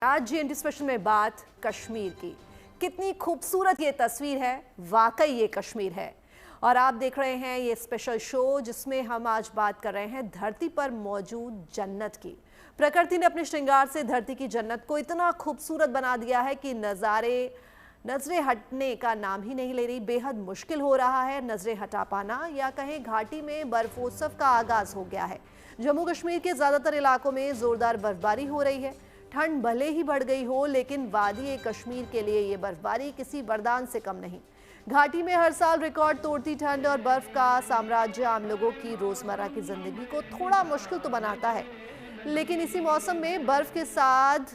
आज GNT special में बात कश्मीर की। कितनी खूबसूरत ये तस्वीर है, वाकई ये कश्मीर है। और आप देख रहे हैं ये स्पेशल शो जिसमें हम आज बात कर रहे हैं धरती पर मौजूद जन्नत की। प्रकृति ने अपने श्रृंगार से धरती की जन्नत को इतना खूबसूरत बना दिया है कि नजरें हटने का नाम ही नहीं ले रही। बेहद मुश्किल हो रहा है नजरें हटा पाना, या कहें घाटी में बर्फोत्सव का आगाज हो गया है। जम्मू कश्मीर के ज्यादातर इलाकों में जोरदार बर्फबारी हो रही है। ठंड भले ही बढ़ गई हो, लेकिन वादी कश्मीर के लिए ये बर्फबारी किसी वरदान से कम नहीं। घाटी में हर साल रिकॉर्ड तोड़ती ठंड और बर्फ का साम्राज्य आम लोगों की रोजमर्रा की जिंदगी को थोड़ा मुश्किल तो बनाता है, लेकिन इसी मौसम में बर्फ के साथ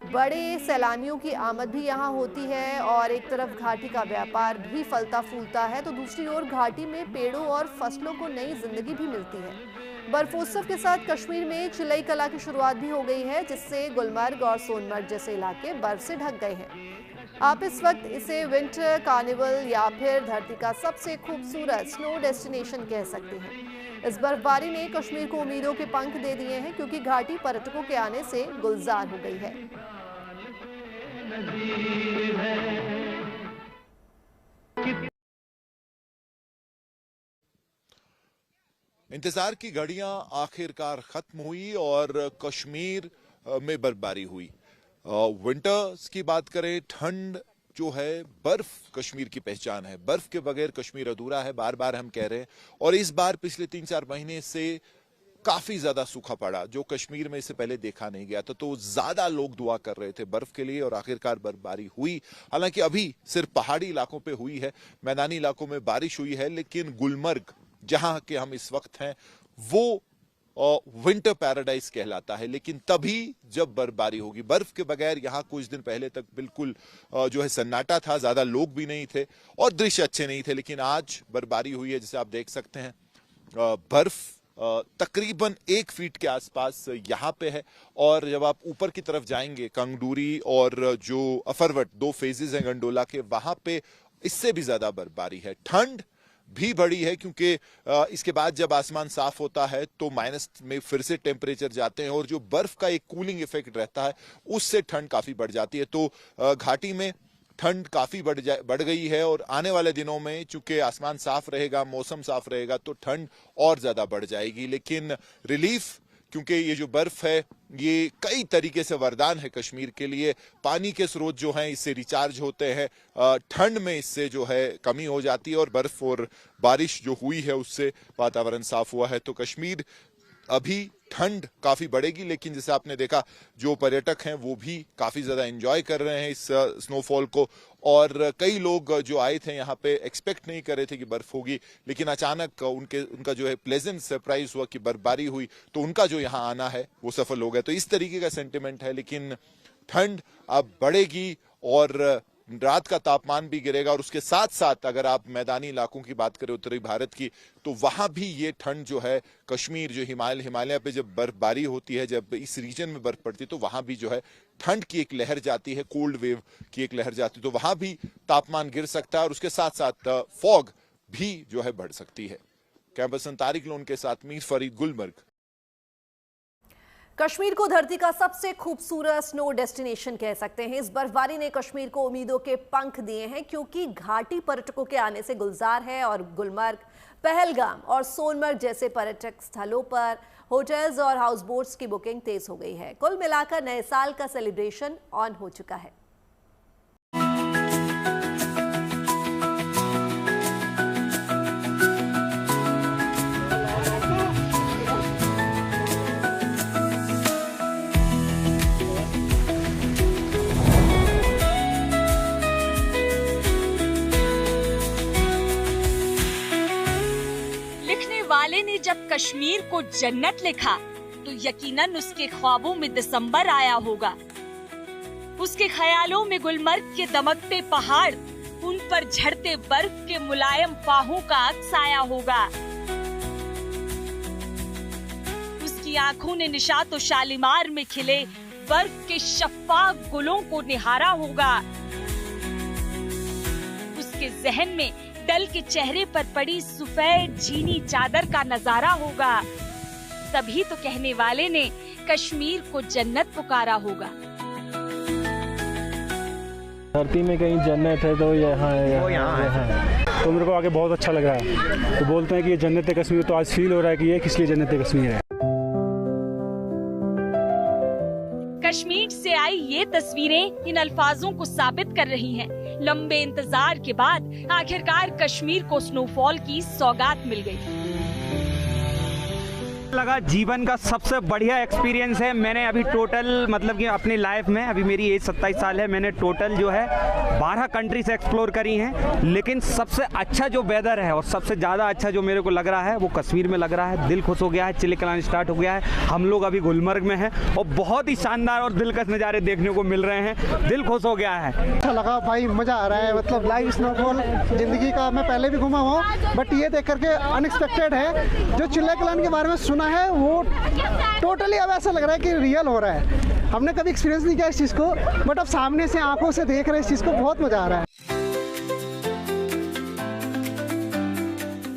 बड़े सैलानियों की आमद भी यहाँ होती है और एक तरफ घाटी का व्यापार भी फलता फूलता है, तो दूसरी ओर घाटी में पेड़ों और फसलों को नई जिंदगी भी मिलती है। बर्फोत्सव के साथ कश्मीर में चिलई कला की शुरुआत भी हो गई है, जिससे गुलमर्ग और सोनमर्ग जैसे इलाके बर्फ से ढक गए हैं। आप इस वक्त इसे विंटर कार्निवल या फिर धरती का सबसे खूबसूरत स्नो डेस्टिनेशन कह सकते हैं। इस बर्फबारी ने कश्मीर को उम्मीदों के पंख दे दिए हैं, क्योंकि घाटी पर्यटकों के आने से गुलजार हो गई है। इंतजार की घड़ियां आखिरकार खत्म हुई और कश्मीर में बर्फबारी हुई। विंटर्स की बात करें, ठंड जो है, बर्फ कश्मीर की पहचान है। बर्फ के बगैर कश्मीर अधूरा है, बार बार हम कह रहे हैं। और इस बार पिछले 3-4 महीने से काफी ज्यादा सूखा पड़ा, जो कश्मीर में इससे पहले देखा नहीं गया था। तो ज्यादा लोग दुआ कर रहे थे बर्फ के लिए और आखिरकार बर्फबारी हुई। हालांकि अभी सिर्फ पहाड़ी इलाकों पे हुई है, मैदानी इलाकों में बारिश हुई है, लेकिन गुलमर्ग जहां के हम इस वक्त हैं वो विंटर पैराडाइज कहलाता है। लेकिन तभी जब बर्फबारी होगी। बर्फ के बगैर यहां कुछ दिन पहले तक बिल्कुल जो है सन्नाटा था, ज्यादा लोग भी नहीं थे और दृश्य अच्छे नहीं थे। लेकिन आज बर्फबारी हुई है, जैसे आप देख सकते हैं। बर्फ तकरीबन 1 फीट के आसपास यहाँ पे है। और जब आप ऊपर की तरफ जाएंगे, कंगडूरी और जो अफरवट 2 फेजेस हैं गंडोला के, वहां पे इससे भी ज्यादा बर्फबारी है। ठंड भी बड़ी है, क्योंकि इसके बाद जब आसमान साफ होता है तो माइनस में फिर से टेम्परेचर जाते हैं और जो बर्फ का एक कूलिंग इफेक्ट रहता है उससे ठंड काफी बढ़ जाती है। तो घाटी में ठंड काफी बढ़ गई है और आने वाले दिनों में चूंकि आसमान साफ रहेगा, मौसम साफ रहेगा, तो ठंड और ज्यादा बढ़ जाएगी। लेकिन रिलीफ, क्योंकि ये जो बर्फ है ये कई तरीके से वरदान है कश्मीर के लिए। पानी के स्रोत जो हैं इससे रिचार्ज होते हैं, ठंड में इससे जो है कमी हो जाती है और बर्फ और बारिश जो हुई है उससे वातावरण साफ हुआ है। तो कश्मीर अभी ठंड काफी बढ़ेगी, लेकिन जैसे आपने देखा जो पर्यटक हैं वो भी काफी ज्यादा एंजॉय कर रहे हैं इस स्नोफॉल को। और कई लोग जो आए थे यहाँ पे एक्सपेक्ट नहीं कर रहे थे कि बर्फ होगी, लेकिन अचानक उनका जो है प्लेजेंट सरप्राइज हुआ कि बर्फबारी हुई, तो उनका जो यहाँ आना है वो सफल हो गया। तो इस तरीके का सेंटिमेंट है। लेकिन ठंड अब बढ़ेगी और रात का तापमान भी गिरेगा। और उसके साथ साथ अगर आप मैदानी इलाकों की बात करें उत्तरी भारत की, तो वहां भी ये ठंड जो है, कश्मीर जो हिमालय पे जब बर्फबारी होती है, जब इस रीजन में बर्फ पड़ती है, तो वहां भी जो है ठंड की एक लहर जाती है, कोल्ड वेव की एक लहर जाती है। तो वहां भी तापमान गिर सकता है और उसके साथ साथ फॉग भी जो है बढ़ सकती है। कैंपस तारिक लोन के साथ मीर फरीद, गुलमर्ग। कश्मीर को धरती का सबसे खूबसूरत स्नो डेस्टिनेशन कह सकते हैं। इस बर्फबारी ने कश्मीर को उम्मीदों के पंख दिए हैं, क्योंकि घाटी पर्यटकों के आने से गुलजार है और गुलमर्ग, पहलगाम और सोनमर्ग जैसे पर्यटक स्थलों पर होटल्स और हाउस बोट्स की बुकिंग तेज हो गई है। कुल मिलाकर नए साल का सेलिब्रेशन ऑन हो चुका है। वाले ने जब कश्मीर को जन्नत लिखा तो यकीनन उसके ख्वाबों में दिसंबर आया होगा। उसके ख्यालों में गुलमर्ग के दमकते पहाड़, उन पर झड़ते बर्फ के मुलायम बाहों का अक्स आया होगा। उसकी आंखों ने निशात और शालीमार में खिले बर्फ के शफ्फाफ गुलों को निहारा होगा। उसके जहन में डल के चेहरे पर पड़ी सफेद झीनी चादर का नजारा होगा। तभी तो कहने वाले ने कश्मीर को जन्नत पुकारा होगा। धरती में कहीं जन्नत है तो यहाँ है। तो मेरे को आगे बहुत अच्छा लग रहा है। तो बोलते हैं कि ये जन्नत कश्मीर, तो आज फील हो रहा है कि ये किस लिए जन्नत कश्मीर है। कश्मीर से आई ये तस्वीरें इन अल्फाजों को साबित कर रही हैं। लंबे इंतजार के बाद आखिरकार कश्मीर को स्नोफॉल की सौगात मिल गई। लगा जीवन का सबसे बढ़िया एक्सपीरियंस है। मैंने अभी टोटल मतलब कि अपनी लाइफ में, अभी मेरी एज 27 साल है, मैंने टोटल जो है 12 कंट्रीज एक्सप्लोर करी हैं, लेकिन सबसे अच्छा जो वेदर है और सबसे ज़्यादा अच्छा जो मेरे को लग रहा है वो कश्मीर में लग रहा है। दिल खुश हो गया है, चिलकलाना स्टार्ट हो गया है। हम लोग अभी गुलमर्ग में हैं और बहुत ही शानदार और दिलकश नज़ारे देखने को मिल रहे हैं। दिल खुश हो गया है। अच्छा लगा भाई, मज़ा आ रहा है। मतलब लाइव स्नोफॉल ज़िंदगी का मैं पहले भी घूमा हुआ, बट ये देख करके अनएक्सपेक्टेड है। जो चिलकलाना के बारे में सुना है वो टोटली अब ऐसा लग रहा है कि रियल हो रहा है। हमने कभी एक्सपीरियंस नहीं किया इस चीज़ को, बट अब सामने से आंखों से देख रहे हैं इस चीज़ को, बहुत मजा आ रहा है।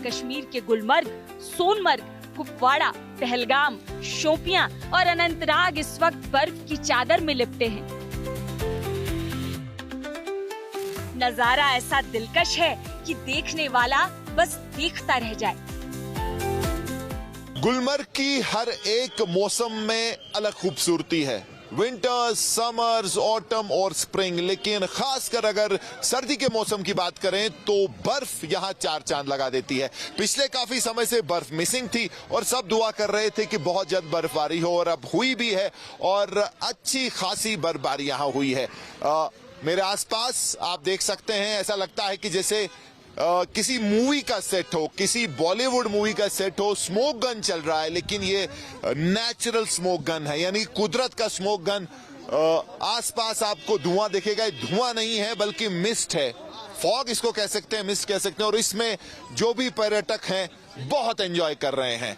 कश्मीर के गुलमर्ग, सोनमर्ग, कुपवाड़ा, पहलगाम, शोपियां और अनंतनाग इस वक्त बर्फ की चादर में लिपटे हैं। नजारा ऐसा दिलकश है कि देखने वाला बस देखता रह जाए। गुलमर्ग की हर एक मौसम में अलग खूबसूरती है, विंटर, समर्स, ऑटम और स्प्रिंग, लेकिन खासकर अगर सर्दी के मौसम की बात करें तो बर्फ यहाँ चार चांद लगा देती है। पिछले काफी समय से बर्फ मिसिंग थी और सब दुआ कर रहे थे कि बहुत जल्द बर्फबारी हो, और अब हुई भी है और अच्छी खासी बर्फबारी यहाँ हुई है। मेरे आसपास आप देख सकते हैं, ऐसा लगता है कि जैसे किसी मूवी का सेट हो, किसी बॉलीवुड मूवी का सेट हो। स्मोक गन चल रहा है, लेकिन ये नेचुरल स्मोक गन है, यानी कुदरत का स्मोक गन। आसपास आपको धुआं दिखेगा, धुआं नहीं है बल्कि मिस्ट है, फॉग इसको कह सकते हैं, मिस्ट कह सकते हैं। और इसमें जो भी पर्यटक हैं बहुत एंजॉय कर रहे हैं।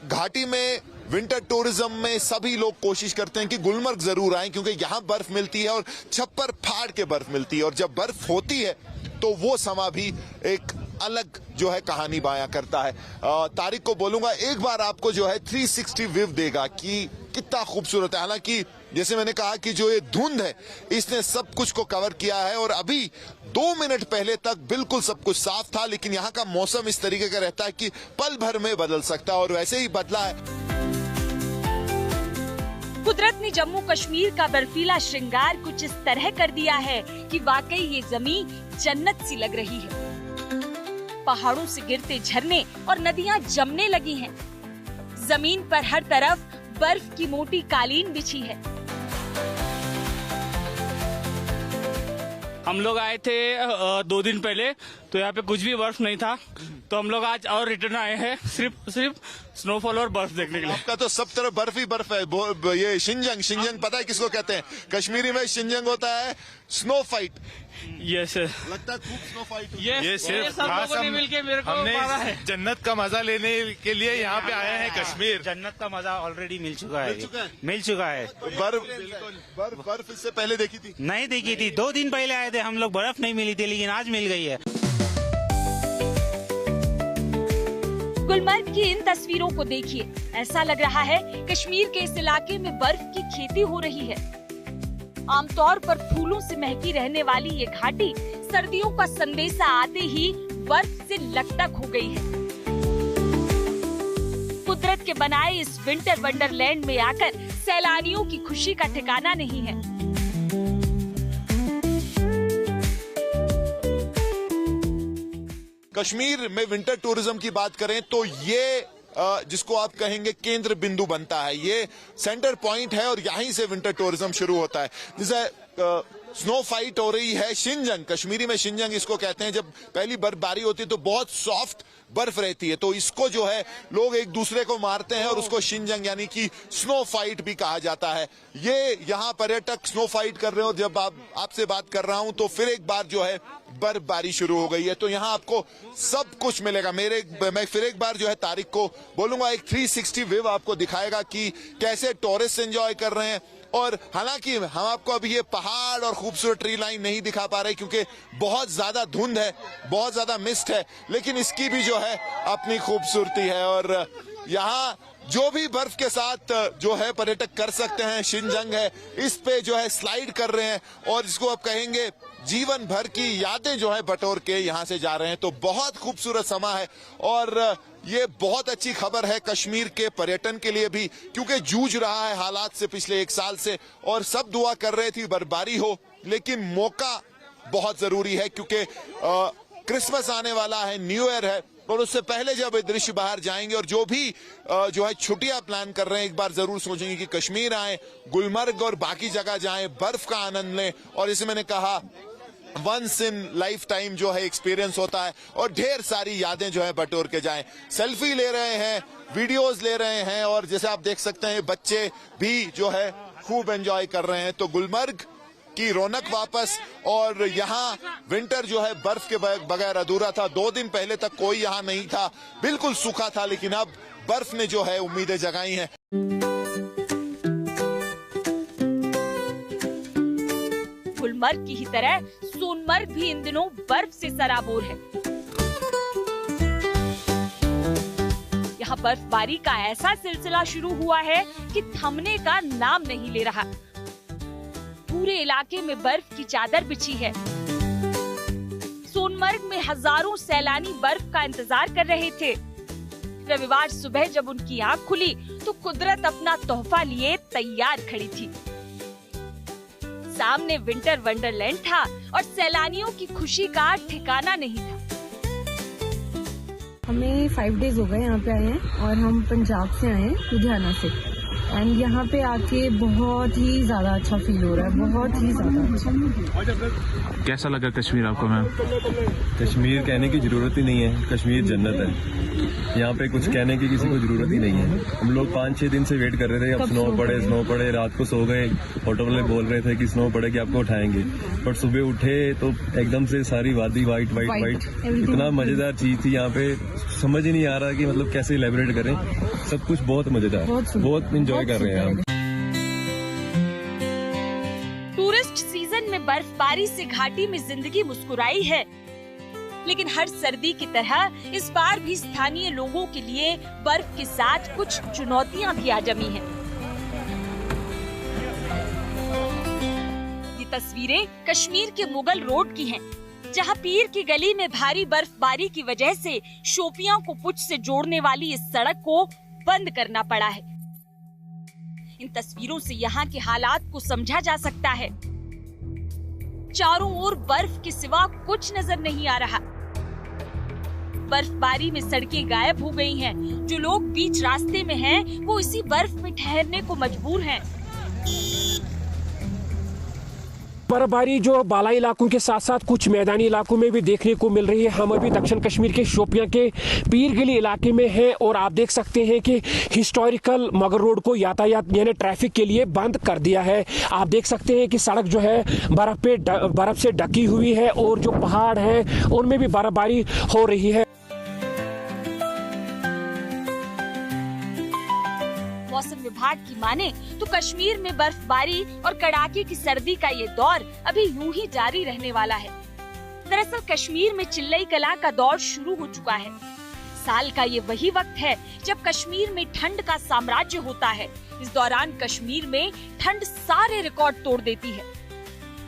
घाटी में विंटर टूरिज्म में सभी लोग कोशिश करते हैं कि गुलमर्ग जरूर आएं, क्योंकि यहाँ बर्फ मिलती है और छप्पर फाड़ के बर्फ मिलती है, और जब बर्फ होती है तो वो समा भी एक अलग जो है कहानी बयां करता है। तारिक को बोलूंगा एक बार आपको जो है 360 व्यू देगा कि कितना खूबसूरत है। हालांकि जैसे मैंने कहा कि जो ये धुंध है इसने सब कुछ को कवर किया है, और अभी 2 मिनट पहले तक बिल्कुल सब कुछ साफ था, लेकिन यहाँ का मौसम इस तरीके का रहता है कि पल भर में बदल सकता है, और वैसे ही बदला है। कुदरत ने जम्मू कश्मीर का बर्फीला श्रृंगार कुछ इस तरह कर दिया है कि वाकई ये जमीन जन्नत सी लग रही है। पहाड़ों से गिरते झरने और नदियां जमने लगी हैं। जमीन पर हर तरफ बर्फ की मोटी कालीन बिछी है। हम लोग आए थे 2 दिन पहले, तो यहाँ पे कुछ भी बर्फ नहीं था, तो हम लोग आज और रिटर्न आए हैं सिर्फ स्नोफॉल और बर्फ देखने के लिए। आपका तो सब तरफ बर्फ ही बर्फ है। ये शिंजंग पता है किसको कहते हैं? कश्मीरी में शिंजंग होता है स्नो फाइट। यस लगता है खूब स्नो फाइट। ये सिर्फ सब लोगों ने मिलके मेरे को मारा है। जन्नत का मजा लेने के लिए यहाँ पे आए हैं कश्मीर। जन्नत का मजा ऑलरेडी मिल चुका है। बर्फ इससे पहले देखी थी? नहीं देखी थी, 2 दिन पहले आए थे हम लोग, बर्फ नहीं मिली थी, लेकिन आज मिल गई है। गुलमर्ग की इन तस्वीरों को देखिए, ऐसा लग रहा है कश्मीर के इस इलाके में बर्फ की खेती हो रही है। आमतौर पर फूलों से महकी रहने वाली ये घाटी सर्दियों का संदेशा आते ही बर्फ से लकदक हो गई है। कुदरत के बनाए इस विंटर वंडरलैंड में आकर सैलानियों की खुशी का ठिकाना नहीं है। कश्मीर में विंटर टूरिज्म की बात करें तो ये जिसको आप कहेंगे केंद्र बिंदु बनता है, ये सेंटर पॉइंट है, और यहीं से विंटर टूरिज्म शुरू होता है। जैसे स्नो फाइट हो रही है, शिंजंग, कश्मीरी में शिंजंग इसको कहते हैं। जब पहली बर्फबारी होती है तो बहुत सॉफ्ट बर्फ रहती है, तो इसको जो है लोग एक दूसरे को मारते हैं और उसको शिंजंग यानी कि स्नो फाइट भी कहा जाता है। ये यहाँ पर्यटक स्नो फाइट कर रहे हो। जब आपसे बात कर रहा हूं तो फिर एक बार जो है बर्फबारी शुरू हो गई है, तो यहाँ आपको सब कुछ मिलेगा। मैं फिर एक बार जो है तारिक को बोलूंगा एक 360 व्यू आपको दिखाएगा कि कैसे टूरिस्ट एंजॉय कर रहे हैं। और हालांकि हम आपको अभी ये पहाड़ और खूबसूरत ट्री लाइन नहीं दिखा पा रहे क्योंकि बहुत ज्यादा धुंध है, बहुत ज्यादा मिस्ट है, लेकिन इसकी भी जो है अपनी खूबसूरती है। और यहाँ जो भी बर्फ के साथ जो है पर्यटक कर सकते हैं, शिनजंग है, इस पे जो है स्लाइड कर रहे हैं और इसको अब कहेंगे जीवन भर की यादें जो है बटोर के यहाँ से जा रहे हैं। तो बहुत खूबसूरत समा है और ये बहुत अच्छी खबर है कश्मीर के पर्यटन के लिए भी, क्योंकि जूझ रहा है हालात से पिछले 1 साल से और सब दुआ कर रहे थी बर्फबारी हो, लेकिन मौका बहुत जरूरी है क्योंकि क्रिसमस आने वाला है, न्यू ईयर है और उससे पहले जब ये दृश्य बाहर जाएंगे और जो भी जो है छुट्टियां प्लान कर रहे हैं एक बार जरूर सोचेंगे कि कश्मीर आए, गुलमर्ग और बाकी जगह जाएं, बर्फ का आनंद लें और इसे मैंने कहा वंस इन लाइफ टाइम जो है एक्सपीरियंस होता है और ढेर सारी यादें जो है बटोर के जाएं। सेल्फी ले रहे हैं, वीडियोस ले रहे हैं और जैसे आप देख सकते हैं बच्चे भी जो है खूब एंजॉय कर रहे हैं। तो गुलमर्ग की रौनक वापस और यहाँ विंटर जो है बर्फ के बगैर अधूरा था। 2 दिन पहले तक कोई यहाँ नहीं था, बिल्कुल सूखा था, लेकिन अब बर्फ ने जो है उम्मीदें जगाई हैं। गुलमर्ग की ही तरह सोनमर्ग भी इन दिनों बर्फ से सराबोर है। यहाँ बर्फबारी का ऐसा सिलसिला शुरू हुआ है कि थमने का नाम नहीं ले रहा। पूरे इलाके में बर्फ की चादर बिछी है। सोनमर्ग में हजारों सैलानी बर्फ का इंतजार कर रहे थे। रविवार सुबह जब उनकी आंख खुली तो कुदरत अपना तोहफा लिए तैयार खड़ी थी। सामने विंटर वंडरलैंड था और सैलानियों की खुशी का ठिकाना नहीं था। हमें 5 डेज हो गए यहाँ पे आए हैं और हम पंजाब से आए हैं, लुधियाना से। एंड यहाँ पे आके बहुत ही ज्यादा अच्छा फील हो रहा है, बहुत ही ज्यादा अच्छा। कैसा लगा कश्मीर आपको मैम? कश्मीर कहने की जरूरत ही नहीं है, कश्मीर जन्नत है। यहाँ पे कुछ कहने की किसी को जरूरत ही नहीं है। हम लोग 5-6 दिन से वेट कर रहे थे, अब स्नो पड़े, रात को सो गए। ऑटो वाले बोल रहे थे कि स्नो पड़ेगी आपको उठाएंगे, बट सुबह उठे तो एकदम से सारी वादी वाइट। इतना मजेदार चीज थी यहाँ पे, समझ ही नहीं आ रहा कि मतलब कैसे इलेबोरेट करें। सब कुछ बहुत मजेदार, बहुत इंजॉय कर रहे हैं हम। टूरिस्ट सीजन में बर्फबारी से घाटी में जिंदगी मुस्कुराई है, लेकिन हर सर्दी की तरह इस बार भी स्थानीय लोगों के लिए बर्फ के साथ कुछ चुनौतियां भी आ जमी हैं। ये तस्वीरें कश्मीर के मुगल रोड की हैं, जहां पीर की गली में भारी बर्फबारी की वजह से शोपियां को पुंछ से जोड़ने वाली इस सड़क को बंद करना पड़ा है। इन तस्वीरों से यहाँ के हालात को समझा जा सकता है। चारों ओर बर्फ के सिवा कुछ नजर नहीं आ रहा। बर्फबारी में सड़कें गायब हो गई हैं। जो लोग बीच रास्ते में हैं, वो इसी बर्फ में ठहरने को मजबूर हैं। बर्फबारी जो बालाई इलाकों के साथ साथ कुछ मैदानी इलाकों में भी देखने को मिल रही है। हम अभी दक्षिण कश्मीर के शोपियां के पीर गली इलाके में हैं और आप देख सकते हैं कि हिस्टोरिकल मगर रोड को यातायात यानी ट्रैफिक के लिए बंद कर दिया है। आप देख सकते हैं कि सड़क जो है बर्फ से ढकी हुई है और जो पहाड़ हैं उनमें भी बर्फबारी हो रही है। मौसम विभाग की माने तो कश्मीर में बर्फबारी और कड़ाके की सर्दी का ये दौर अभी यूं ही जारी रहने वाला है। दरअसल कश्मीर में चिल्लई कला का दौर शुरू हो चुका है। साल का ये वही वक्त है जब कश्मीर में ठंड का साम्राज्य होता है। इस दौरान कश्मीर में ठंड सारे रिकॉर्ड तोड़ देती है।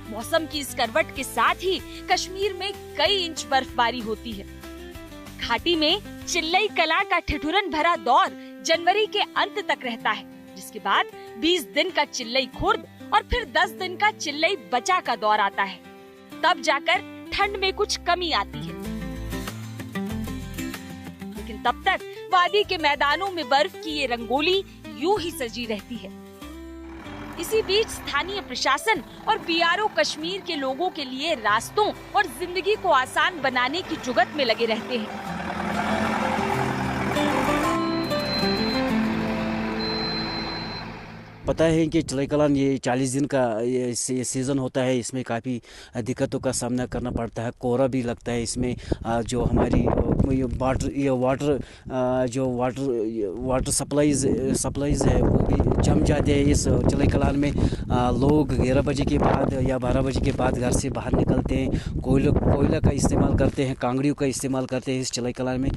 मौसम की इस करवट के साथ ही कश्मीर में कई इंच बर्फबारी होती है। घाटी में चिल्लई कला का ठिठुरन भरा दौर जनवरी के अंत तक रहता है, जिसके बाद 20 दिन का चिल्लई खुर्द और फिर 10 दिन का चिल्लई बचा का दौर आता है। तब जाकर ठंड में कुछ कमी आती है, लेकिन तब तक वादी के मैदानों में बर्फ की ये रंगोली यूं ही सजी रहती है। इसी बीच स्थानीय प्रशासन और पीआरओ कश्मीर के लोगों के लिए रास्तों और जिंदगी को आसान बनाने की जुगत में लगे रहते हैं। पता है कि चिल्लई कलान ये 40 दिन का ये सीज़न होता है। इसमें काफ़ी दिक्कतों का सामना करना पड़ता है। कोहरा भी लगता है इसमें। जो हमारी वाटर सप्लाईज है वो भी जम जाते हैं इस चिल्लई कलान में। लोग 11 बजे के बाद या 12 बजे के बाद घर से बाहर निकलते हैं। कोयला का इस्तेमाल करते हैं, कांगड़ियों का इस्तेमाल करते हैं इस चिल्लई कलान में।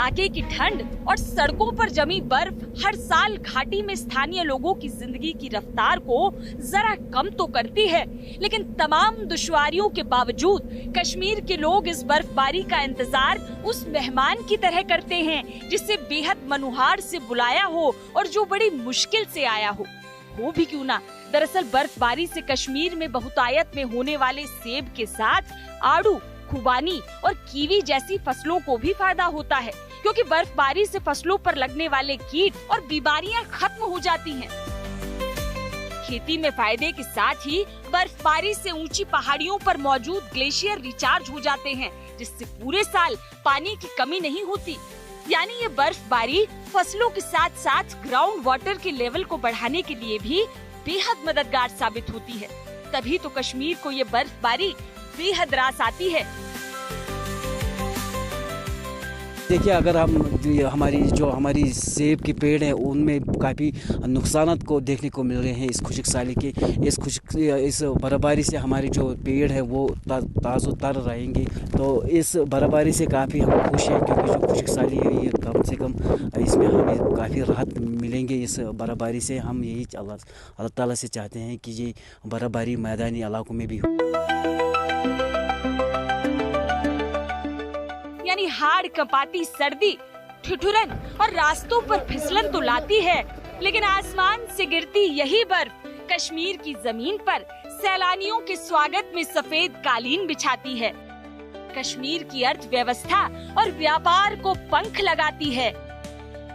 कड़ाके की ठंड और सड़कों पर जमी बर्फ हर साल घाटी में स्थानीय लोगों की जिंदगी की रफ्तार को जरा कम तो करती है, लेकिन तमाम दुश्वारियों के बावजूद कश्मीर के लोग इस बर्फबारी का इंतजार उस मेहमान की तरह करते हैं जिसे बेहद मनुहार से बुलाया हो और जो बड़ी मुश्किल से आया हो भी क्यों ना। दरअसल बर्फबारी से कश्मीर में बहुतायत में होने वाले सेब के साथ आड़ू, खुबानी और कीवी जैसी फसलों को भी फायदा होता है, क्योंकि बर्फबारी से फसलों पर लगने वाले कीट और बीमारियां खत्म हो जाती हैं। खेती में फायदे के साथ ही बर्फबारी से ऊंची पहाड़ियों पर मौजूद ग्लेशियर रिचार्ज हो जाते हैं, जिससे पूरे साल पानी की कमी नहीं होती। यानी ये बर्फबारी फसलों के साथ साथ ग्राउंड वाटर के लेवल को बढ़ाने के लिए भी बेहद मददगार साबित होती है। तभी तो कश्मीर को ये बर्फबारी बेहद रास आती है। देखिए, अगर हमारी सेब के पेड़ हैं उनमें काफ़ी नुकसानात को देखने को मिल रहे हैं इस खुशक साली के। इस बर्फबारी से हमारे जो पेड़ है वो ताज़ो तर रहेंगे। तो इस बर्फबारी से काफ़ी हम खुश हैं, क्योंकि जो खुशक साली है ये कम से कम इसमें हमें काफ़ी राहत मिलेंगे। इस बर्फबारी से हम यही अल्लाह ताला से चाहते हैं कि ये बर्फबारी मैदानी इलाकों में भी हो। यानी हाड़ कंपाती सर्दी, ठिठुरन और रास्तों पर फिसलन तो लाती है, लेकिन आसमान से गिरती यही बर्फ कश्मीर की जमीन पर सैलानियों के स्वागत में सफेद कालीन बिछाती है। कश्मीर की अर्थव्यवस्था और व्यापार को पंख लगाती है।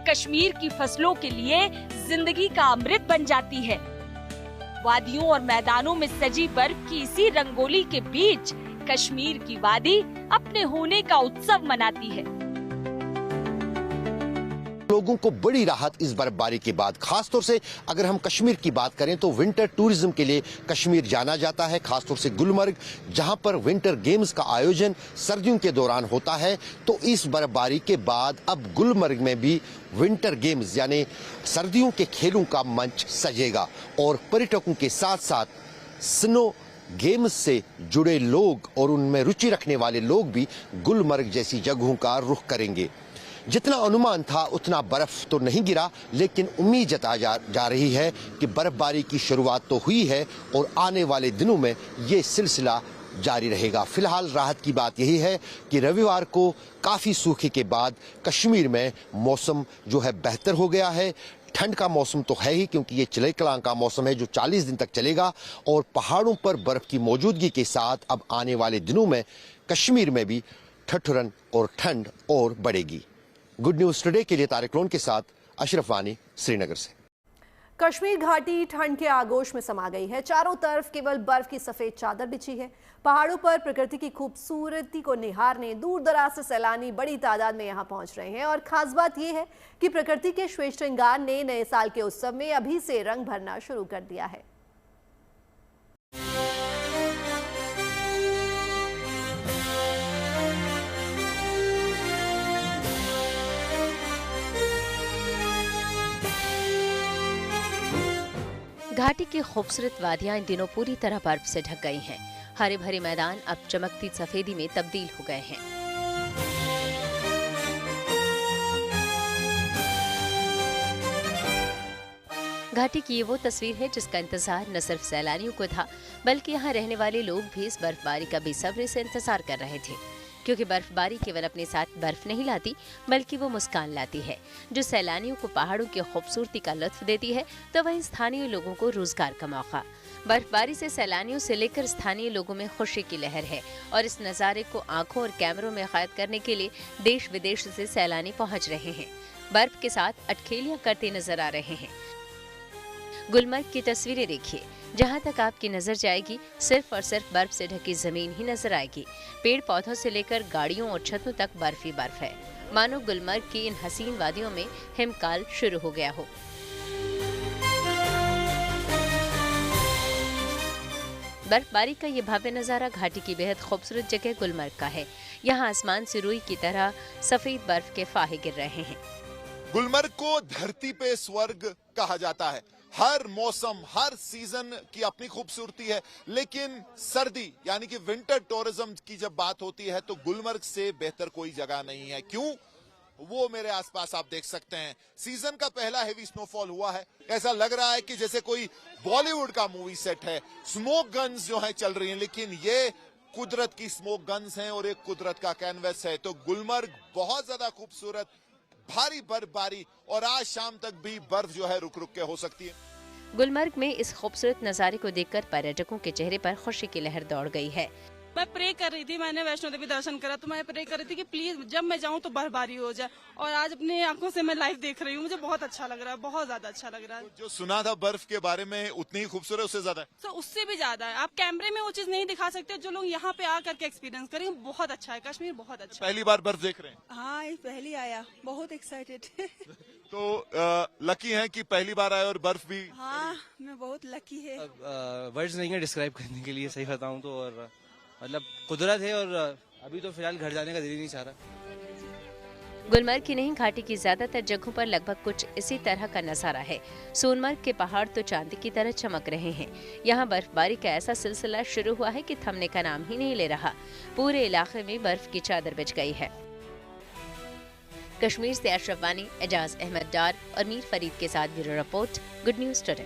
कश्मीर की फसलों के लिए जिंदगी का अमृत बन जाती है। वादियों और मैदानों में सजी बर्फ की इसी रंगोली के बीच कश्मीर की वादी अपने होने का उत्सव मनाती है। लोगों को बड़ी राहत इस बर्फबारी के बाद, खासतौर से अगर हम कश्मीर की बात करें तो विंटर टूरिज्म के लिए कश्मीर जाना जाता है, खासतौर से गुलमर्ग, जहां पर विंटर गेम्स का आयोजन सर्दियों के दौरान होता है। तो इस बर्फबारी के बाद अब गुलमर्ग में भी विंटर गेम्स यानी सर्दियों के खेलों का मंच सजेगा और पर्यटकों के साथ साथ स्नो गेम्स से जुड़े लोग और उनमें रुचि रखने वाले लोग भी गुलमर्ग जैसी जगहों का रुख करेंगे। जितना अनुमान था उतना बर्फ तो नहीं गिरा, लेकिन उम्मीद जताई जा रही है कि बर्फबारी की शुरुआत तो हुई है और आने वाले दिनों में ये सिलसिला जारी रहेगा। फिलहाल राहत की बात यही है कि रविवार को काफी सूखे के बाद कश्मीर में मौसम जो है बेहतर हो गया है। ठंड का मौसम तो है ही, क्योंकि ये चिले कलां का मौसम है जो 40 दिन तक चलेगा और पहाड़ों पर बर्फ की मौजूदगी के साथ अब आने वाले दिनों में कश्मीर में भी ठठुरन और ठंड और बढ़ेगी। गुड न्यूज टुडे के लिए तारिक लोन के साथ अशरफ वानी, श्रीनगर से। कश्मीर घाटी ठंड के आगोश में समा गई है। चारों तरफ केवल बर्फ की सफेद चादर बिछी है। पहाड़ों पर प्रकृति की खूबसूरती को निहारने दूर दराज से सैलानी बड़ी तादाद में यहां पहुंच रहे हैं। और खास बात यह है कि प्रकृति के श्वेत श्रृंगार ने नए साल के उत्सव में अभी से रंग भरना शुरू कर दिया है। घाटी की खूबसूरत वादियां इन दिनों पूरी तरह बर्फ से ढक गई हैं। हरे भरे मैदान अब चमकती सफेदी में तब्दील हो गए हैं। घाटी की ये वो तस्वीर है जिसका इंतजार न सिर्फ सैलानियों को था, बल्कि यहाँ रहने वाले लोग भी इस बर्फबारी का बेसब्री से इंतजार कर रहे थे, क्योंकि बर्फबारी केवल अपने साथ बर्फ नहीं लाती, बल्कि वो मुस्कान लाती है जो सैलानियों को पहाड़ों की खूबसूरती का लुत्फ देती है, तो वहीं स्थानीय लोगों को रोजगार का मौका। बर्फबारी से सैलानियों से लेकर स्थानीय लोगों में खुशी की लहर है और इस नज़ारे को आंखों और कैमरों में कैद करने के लिए देश विदेश से सैलानी पहुंच रहे हैं। बर्फ के साथ अटखेलियां करते नजर आ रहे हैं। गुलमर्ग की तस्वीरें देखिए, जहां तक आपकी नजर जाएगी सिर्फ और सिर्फ बर्फ से ढकी जमीन ही नजर आएगी। पेड़ पौधों से लेकर गाड़ियों और छतों तक बर्फ ही बर्फ है, मानो गुलमर्ग की इन हसीन वादियों में हिमकाल शुरू हो गया हो। बर्फबारी का ये भव्य नजारा घाटी की बेहद खूबसूरत जगह गुलमर्ग का है। यहाँ आसमान से रुई की तरह सफेद बर्फ के फाहे गिर रहे हैं। गुलमर्ग को धरती पे स्वर्ग कहा जाता है। हर मौसम, हर सीजन की अपनी खूबसूरती है, लेकिन सर्दी यानी कि विंटर टूरिज्म की जब बात होती है तो गुलमर्ग से बेहतर कोई जगह नहीं है। क्यों? वो मेरे आसपास आप देख सकते हैं। सीजन का पहला हेवी स्नोफॉल हुआ है। ऐसा लग रहा है कि जैसे कोई बॉलीवुड का मूवी सेट है। स्मोक गन्स जो है चल रही हैं, लेकिन ये कुदरत की स्मोक गन्स हैं और एक कुदरत का कैनवस है। तो गुलमर्ग बहुत ज्यादा खूबसूरत, भारी बर्फबारी और आज शाम तक भी बर्फ जो है रुक रुक के हो सकती है। गुलमर्ग में इस खूबसूरत नज़ारे को देखकर पर्यटकों के चेहरे पर खुशी की लहर दौड़ गई है। मैं प्रे कर रही थी, मैंने वैष्णो देवी दर्शन करा तो मैं प्रे कर रही थी कि प्लीज जब मैं जाऊं तो बर्फबारी हो जाए, और आज अपनी आंखों से मैं लाइव देख रही हूँ। मुझे बहुत अच्छा लग रहा है, बहुत ज्यादा अच्छा लग रहा है। जो सुना था बर्फ के बारे में उतनी ही खूबसूरत, उससे ज्यादा तो उससे भी ज्यादा है। आप कैमरे में वो चीज नहीं दिखा सकते जो लोग यहाँ पे आकर के एक्सपीरियंस करेंगे। बहुत अच्छा है, कश्मीर बहुत अच्छा। पहली बार बर्फ देख रहे हैं? हाँ, पहली आया, बहुत एक्साइटेड। तो लकी हैं कि पहली बार आए और बर्फ भी। हाँ, मैं बहुत लकी है। वर्ड्स नहीं है डिस्क्राइब करने के लिए, सही बताऊं तो। और मतलब कुदरत है, और अभी तो फिलहाल घर जाने का दिल ही नहीं चाह रहा। गुलमर्ग की नहीं, घाटी की ज्यादातर जगहों पर लगभग कुछ इसी तरह का नजारा है। सोनमर्ग के पहाड़ तो चांदी की तरह चमक रहे हैं। यहाँ बर्फबारी का ऐसा सिलसिला शुरू हुआ है कि थमने का नाम ही नहीं ले रहा। पूरे इलाके में बर्फ की चादर बिछ गई है। कश्मीर से अशरफ वानी, एजाज अहमद डार और मीर फरीद के साथ bureau report, good news today.